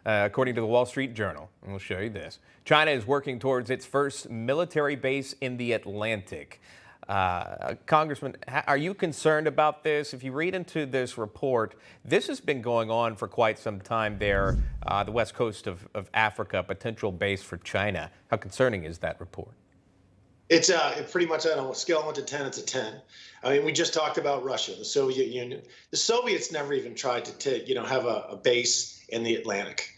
According to the Wall Street Journal, and we'll show you this, China is working towards its first military base in the Atlantic. Congressman, are you concerned about this? If you read into this report, this has been going on for quite some time there, the west coast of Africa, potential base for China. How concerning is that report? It's pretty much on a scale of 1 to 10, it's a 10. I mean, we just talked about Russia, the Soviet Union. The Soviets never even tried to have a base in the Atlantic.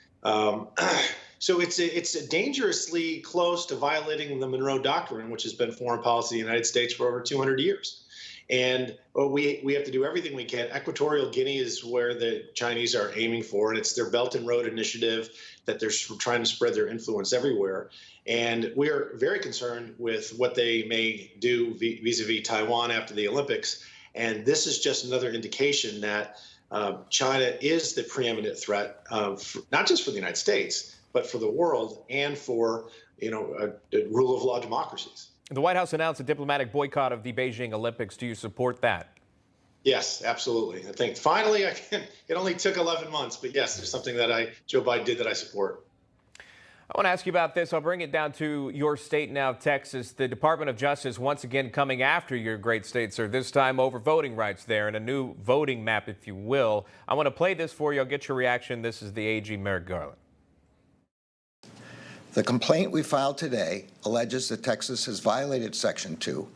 So it's dangerously close to violating the Monroe Doctrine, which has been foreign policy in the United States for over 200 years. And we have to do everything we can. Equatorial Guinea is where the Chinese are aiming for, and it's their Belt and Road Initiative that they're trying to spread their influence everywhere. And we're very concerned with what they may do vis-a-vis Taiwan after the Olympics. And this is just another indication that China is the preeminent threat, not just for the United States, but for the world and for, rule of law democracies. The White House announced a diplomatic boycott of the Beijing Olympics. Do you support that? Yes, absolutely. I think finally, it only took 11 months, but yes, there's something that Joe Biden did that I support. I want to ask you about this. I'll bring it down to your state now, Texas. The Department of Justice once again coming after your great state, sir, this time over voting rights there and a new voting map, if you will. I want to play this for you. I'll get your reaction. This is the AG, Merrick Garland. The complaint we filed today alleges that Texas has violated Section 2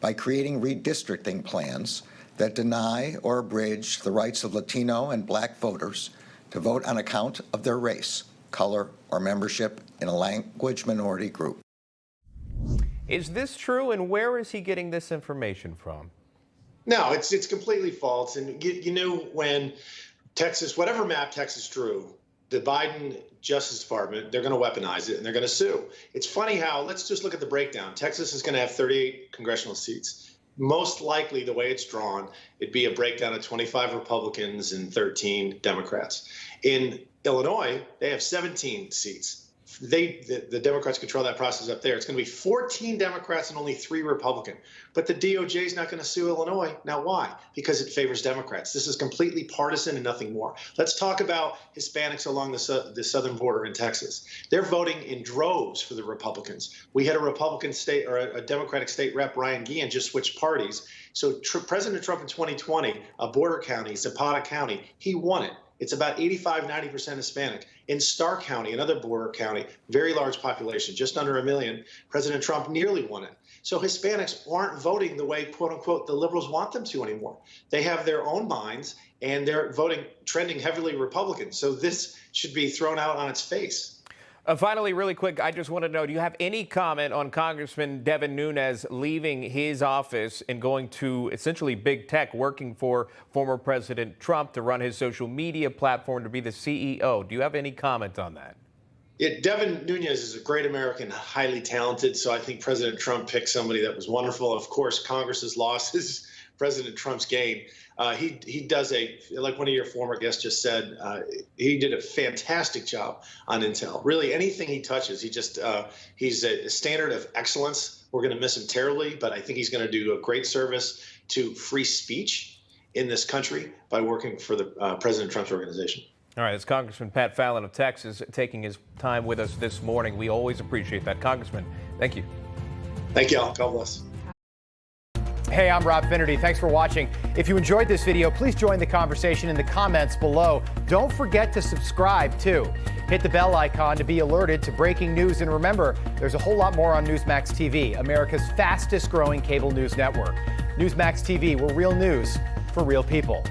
by creating redistricting plans that deny or abridge the rights of Latino and Black voters to vote on account of their race, color, or membership in a language minority group. Is this true, and where is he getting this information from? No, it's completely false. And when Texas, whatever map Texas drew, the Biden Justice Department, they're going to weaponize it and they're going to sue. It's funny how, let's just look at the breakdown. Texas is going to have 38 congressional seats. Most likely, the way it's drawn, it'd be a breakdown of 25 Republicans and 13 Democrats. In Illinois, they have 17 seats. The Democrats control that process up there. It's going to be 14 Democrats and only 3 Republicans. But the DOJ is not going to sue Illinois. Now, why? Because it favors Democrats. This is completely partisan and nothing more. Let's talk about Hispanics along the southern border in Texas. They're voting in droves for the Republicans. We had a Republican state or a Democratic state rep, Ryan Guillen, just switched parties. So President Trump in 2020, a border county, Zapata County, he won it. It's about 85–90% Hispanic. In Starr County, another border county, very large population, just under 1 million, President Trump nearly won it. So Hispanics aren't voting the way, quote unquote, the liberals want them to anymore. They have their own minds, and they're voting, trending heavily Republican. So this should be thrown out on its face. Finally, really quick, I just want to know, do you have any comment on Congressman Devin Nunes leaving his office and going to essentially big tech, working for former President Trump to run his social media platform, to be the CEO? Do you have any comment on that? Yeah, Devin Nunes is a great American, highly talented. So I think President Trump picked somebody that was wonderful. Of course, Congress's loss is President Trump's gain. He does like one of your former guests just said, he did a fantastic job on Intel. Really, anything he touches, he's a standard of excellence. We're going to miss him terribly, but I think he's going to do a great service to free speech in this country by working for the President Trump's organization. All right, it's Congressman Pat Fallon of Texas taking his time with us this morning. We always appreciate that. Congressman, thank you. Thank you all. God bless. Hey, I'm Rob Finnerty. Thanks for watching. If you enjoyed this video, please join the conversation in the comments below. Don't forget to subscribe, too. Hit the bell icon to be alerted to breaking news. And remember, there's a whole lot more on Newsmax TV, America's fastest growing cable news network. Newsmax TV, we're real news for real people.